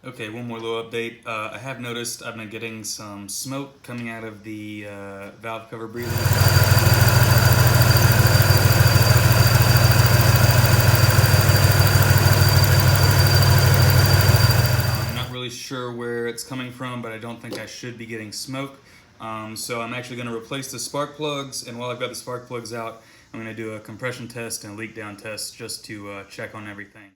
Okay, one more little update. I have noticed I've been getting some smoke coming out of the valve cover breather. I'm not really sure where it's coming from, but I don't think I should be getting smoke. So I'm actually going to replace the spark plugs, and while I've got the spark plugs out, I'm going to do a compression test and a leak down test just to check on everything.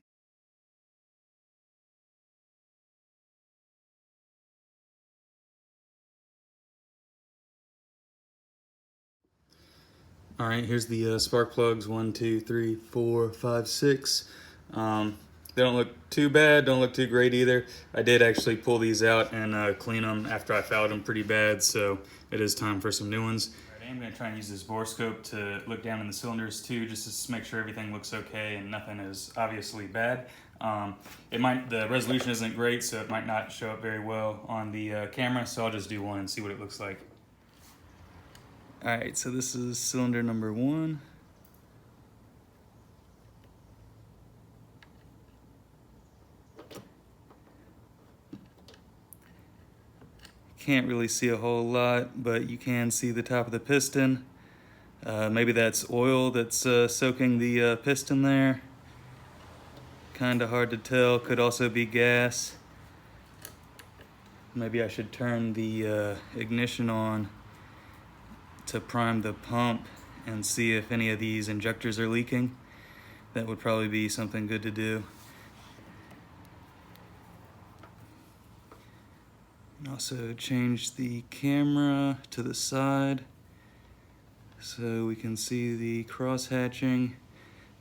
All right, here's the spark plugs, 1, 2, 3, 4, 5, 6. They don't look too bad, don't look too great either. I did actually pull these out and clean them after I fouled them pretty bad, so it is time for some new ones. All right, I am gonna try and use this borescope to look down in the cylinders too, just to make sure everything looks okay and nothing is obviously bad. The resolution isn't great, so it might not show up very well on the camera, so I'll just do one and see what it looks like. All right, so this is cylinder number 1. Can't really see a whole lot, but you can see the top of the piston. Maybe that's oil that's soaking the piston there. Kind of hard to tell, could also be gas. Maybe I should turn the ignition on to prime the pump and see if any of these injectors are leaking. That would probably be something good to do. And also change the camera to the side so we can see the cross hatching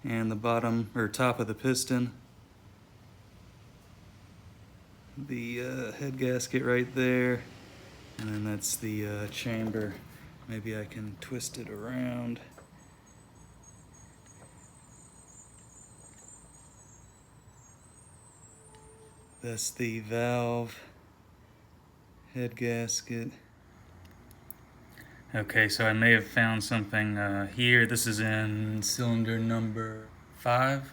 and the bottom or top of the piston. The head gasket right there, and then that's the chamber. Maybe I can twist it around. That's the valve head gasket. Okay, so I may have found something here. This is in cylinder number 5.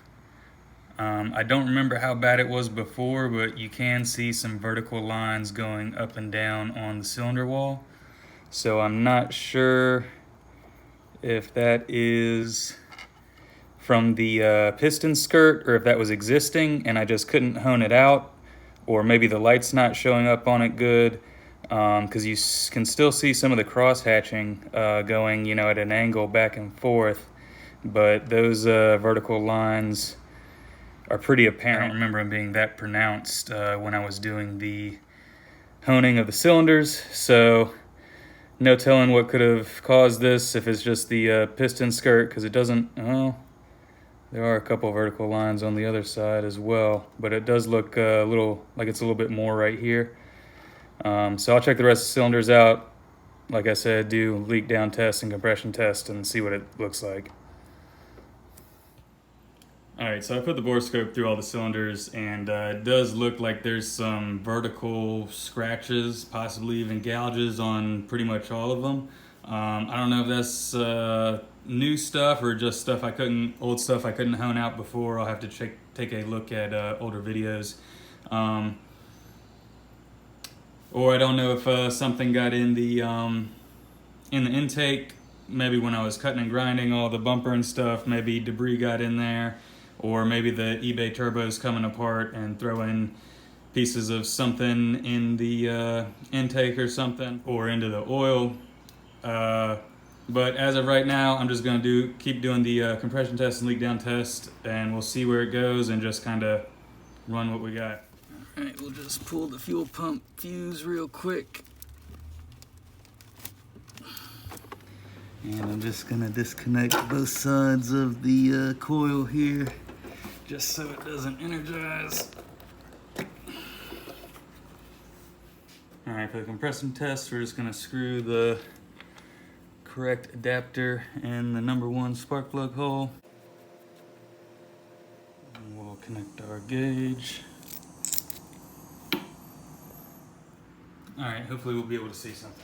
I don't remember how bad it was before, but you can see some vertical lines going up and down on the cylinder wall. So I'm not sure if that is from the piston skirt or if that was existing and I just couldn't hone it out, or maybe the light's not showing up on it good, because you can still see some of the cross hatching going, at an angle back and forth, but those vertical lines are pretty apparent. I don't remember them being that pronounced when I was doing the honing of the cylinders, so no telling what could have caused this, if it's just the piston skirt, because it doesn't, well, there are a couple vertical lines on the other side as well, but it does look a little like it's a little bit more right here. So I'll check the rest of the cylinders out. Like I said, do leak down test and compression test and see what it looks like. All right, so I put the borescope through all the cylinders, and it does look like there's some vertical scratches, possibly even gouges on pretty much all of them. I don't know if that's new stuff or just old stuff I couldn't hone out before. I'll have to take a look at older videos. Or I don't know if something got in the intake. Maybe when I was cutting and grinding all the bumper and stuff, maybe debris got in there. Or maybe the eBay turbo's coming apart and throwing pieces of something in the intake or something, or into the oil. But as of right now, I'm just going to keep doing the compression test and leak down test, and we'll see where it goes and just kind of run what we got. All right, we'll just pull the fuel pump fuse real quick. And I'm just going to disconnect both sides of the coil here, just so it doesn't energize. All right, for the compression test, we're just going to screw the correct adapter in the number 1 spark plug hole. And we'll connect our gauge. All right, hopefully we'll be able to see something.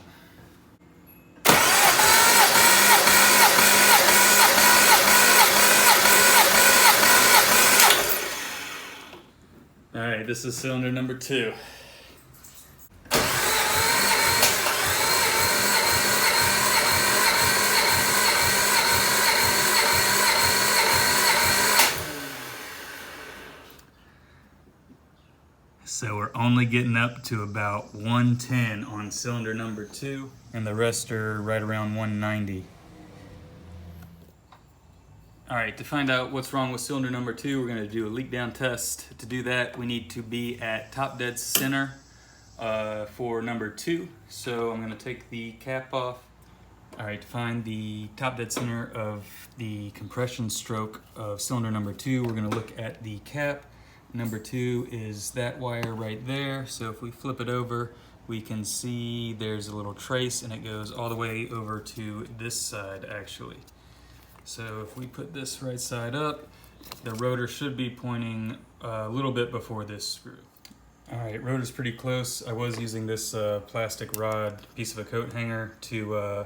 All right, this is cylinder number 2. So we're only getting up to about 110 on cylinder number 2, and the rest are right around 190. All right, to find out what's wrong with cylinder number 2, we're gonna do a leak down test. To do that, we need to be at top dead center for number 2. So I'm gonna take the cap off. All right, to find the top dead center of the compression stroke of cylinder number 2, we're gonna look at the cap. Number 2 is that wire right there. So if we flip it over, we can see there's a little trace and it goes all the way over to this side actually. So if we put this right side up, the rotor should be pointing a little bit before this screw. All right, rotor's pretty close. I was using this plastic rod piece of a coat hanger to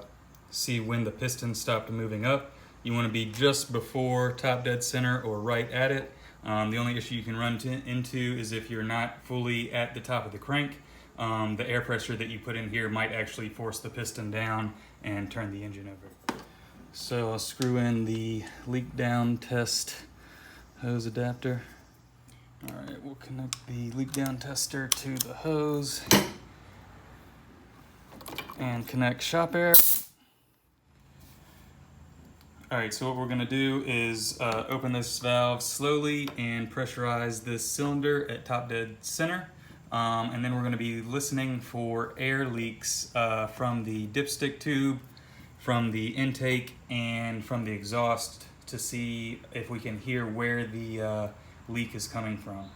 see when the piston stopped moving up. You want to be just before top dead center or right at it. The only issue you can run into is if you're not fully at the top of the crank. The air pressure that you put in here might actually force the piston down and turn the engine over. So I'll screw in the leak down test hose adapter. All right, we'll connect the leak down tester to the hose and connect shop air. All right, so what we're gonna do is open this valve slowly and pressurize this cylinder at top dead center. And then we're gonna be listening for air leaks from the dipstick tube, from the intake, and from the exhaust to see if we can hear where the leak is coming from.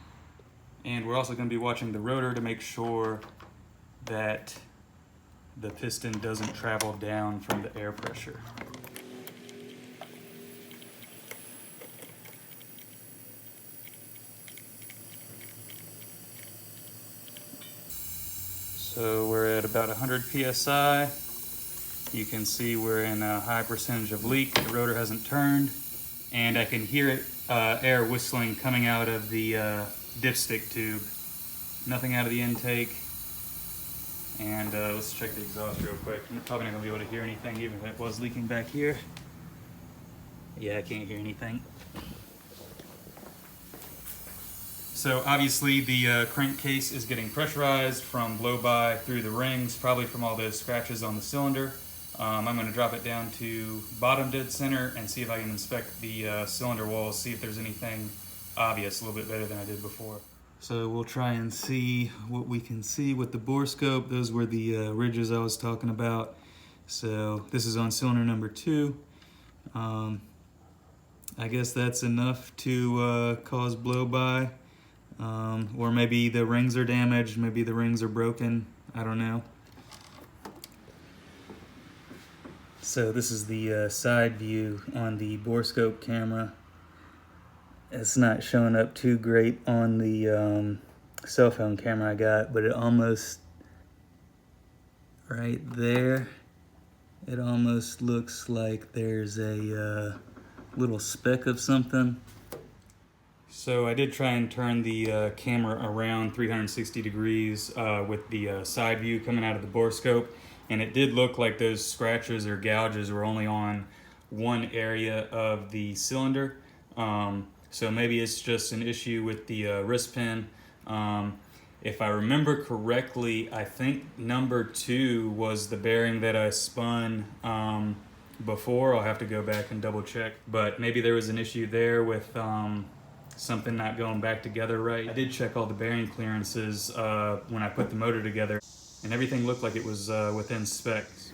And we're also gonna be watching the rotor to make sure that the piston doesn't travel down from the air pressure. So we're at about 100 PSI. You can see we're in a high percentage of leak. The rotor hasn't turned, and I can hear it, air whistling coming out of the dipstick tube. Nothing out of the intake. And let's check the exhaust real quick. I'm probably not gonna be able to hear anything even if it was leaking back here. Yeah, I can't hear anything. So obviously the crankcase is getting pressurized from blow-by through the rings, probably from all those scratches on the cylinder. I'm going to drop it down to bottom dead center and see if I can inspect the cylinder walls, see if there's anything obvious a little bit better than I did before. So we'll try and see what we can see with the bore scope. Those were the ridges I was talking about. So this is on cylinder number 2. I guess that's enough to cause blow-by. Or maybe the rings are damaged, maybe the rings are broken, I don't know. So this is the side view on the bore scope camera. It's not showing up too great on the cell phone camera I got, but it almost, right there, it almost looks like there's a little speck of something. So I did try and turn the camera around 360 degrees with the side view coming out of the bore scope, and it did look like those scratches or gouges were only on one area of the cylinder. So maybe it's just an issue with the wrist pin. If I remember correctly, I think number 2 was the bearing that I spun before. I'll have to go back and double check, but maybe there was an issue there with something not going back together right. I did check all the bearing clearances when I put the motor together, and everything looked like it was within specs.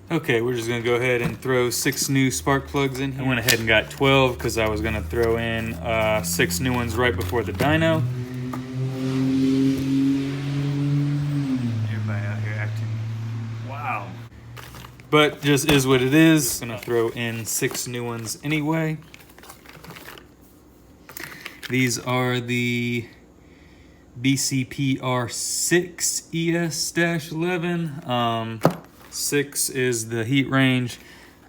Okay, we're just gonna go ahead and throw 6 new spark plugs in here. I went ahead and got 12 because I was gonna throw in 6 new ones right before the dyno. Everybody out here acting, wow. But just is what it is. I'm gonna throw in 6 new ones anyway. These are the BCPR6 ES-11. 6 is the heat range.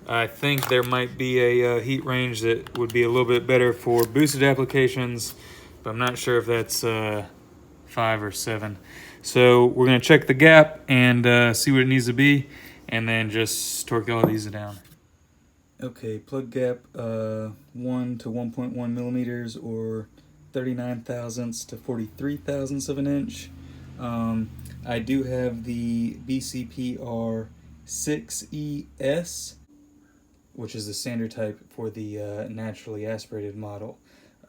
I think there might be a heat range that would be a little bit better for boosted applications. but I'm not sure if that's 5 or 7. So we're gonna check the gap and see what it needs to be, and then just torque all these down. Okay, plug gap 1 to 1.1 millimeters, or 39 thousandths to 43 thousandths of an inch. I do have the BCPR 6ES, which is the standard type for the naturally aspirated model.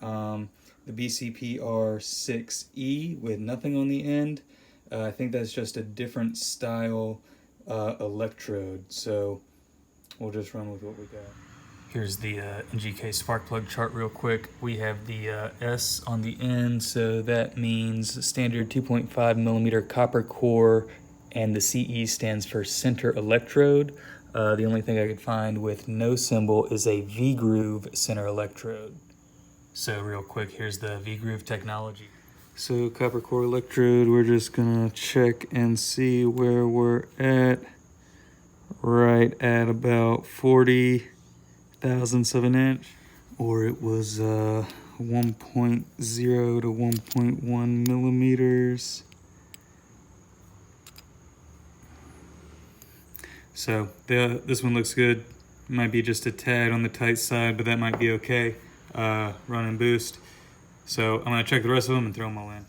The BCPR 6E with nothing on the end, I think that's just a different style electrode. So we'll just run with what we got. Here's the NGK spark plug chart real quick. We have the S on the end, so that means standard 2.5 millimeter copper core, and the CE stands for center electrode. The only thing I could find with no symbol is a V-groove center electrode. So real quick, here's the V-groove technology. So copper core electrode, we're just gonna check and see where we're at. Right at about 40 thousandths of an inch, or it was 1.0 to 1.1 millimeters. So this one looks good. Might be just a tad on the tight side, but that might be okay. Run and boost. So I'm gonna check the rest of them and throw them all in.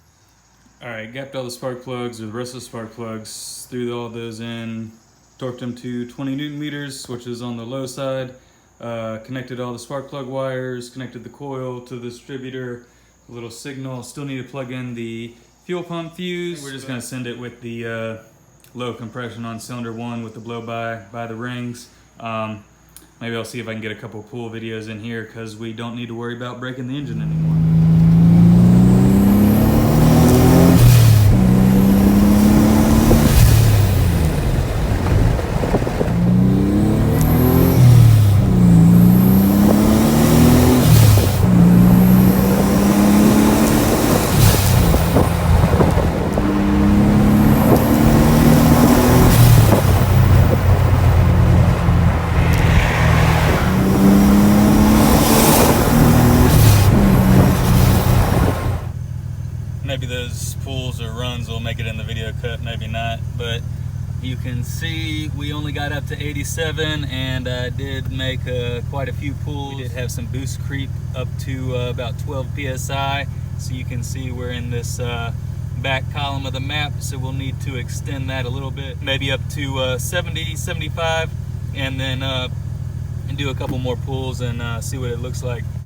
All right, gapped all the spark plugs, or the rest of the spark plugs, threw all those in, torqued them to 20 Newton meters, which is on the low side. Connected all the spark plug wires, connected the coil to the distributor, a little signal. Still need to plug in the fuel pump fuse. We're just gonna send it with the low compression on cylinder 1 with the blow by the rings. Maybe I'll see if I can get a couple pool videos in here, because we don't need to worry about breaking the engine anymore. Maybe those pulls or runs will make it in the video cut, maybe not, but you can see we only got up to 87, and I did make quite a few pulls. We did have some boost creep up to about 12 psi, so you can see we're in this back column of the map, so we'll need to extend that a little bit, maybe up to 70, 75, and then and do a couple more pulls and see what it looks like.